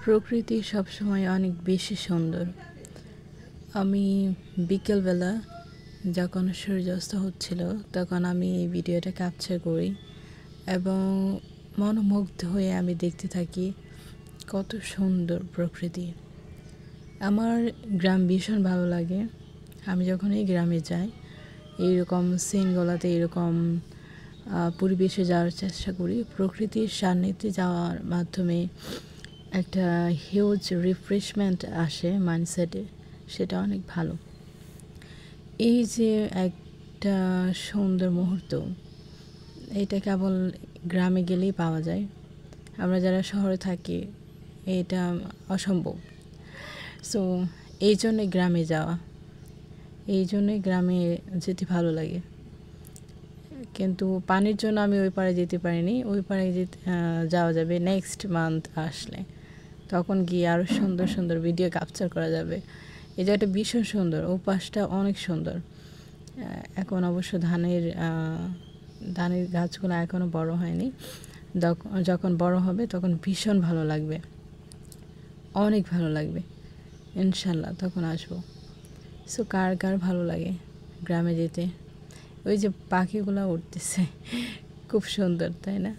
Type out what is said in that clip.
প্রকৃতি সবসময় অনেক বেশি সুন্দর। আমি বিকেলবেলা যখন সূর্যাস্ত হচ্ছিল তখন আমি এই ভিডিওটা ক্যাপচার করি এবং মনোমুগ্ধ হয়ে আমি দেখতে থাকি কত সুন্দর প্রকৃতি। আমার গ্রাম ভীষণ ভালো লাগে। আমি যখন এই গ্রামে যাই এইরকম সিনগুলোতে এরকম পরিবেশে যাওয়ার চেষ্টা করি। প্রকৃতির সান্নিধ্যে যাওয়ার মাধ্যমে একটা হিউজ রিফ্রেশমেন্ট আসে মাইন্ডসেটে, সেটা অনেক ভালো। এই যে একটা সুন্দর মুহূর্ত, এটা কেবল গ্রামে গেলেই পাওয়া যায়। আমরা যারা শহরে থাকি এটা অসম্ভব। সো এই জন্যই গ্রামে যাওয়া, এই জন্যই গ্রামে যেতে ভালো লাগে। কিন্তু পানির জন্য আমি ওই পাড়ে যেতে পারিনি। ওই পাড়ে যাওয়া যাবে নেক্সট মান্থ আসলে, তখন গিয়ে আরও সুন্দর সুন্দর ভিডিও ক্যাপচার করা যাবে। এই জায়গাটা ভীষণ সুন্দর, ও পাশটা অনেক সুন্দর। এখন অবশ্য ধানের গাছগুলো এখনও বড় হয়নি। যখন বড় হবে তখন ভীষণ ভালো লাগবে, অনেক ভালো লাগবে ইনশাল্লাহ, তখন আসবো। সো কার কার ভালো লাগে গ্রামে যেতে? ওই যে পাখিগুলো উঠতেছে, খুব সুন্দর, তাই না?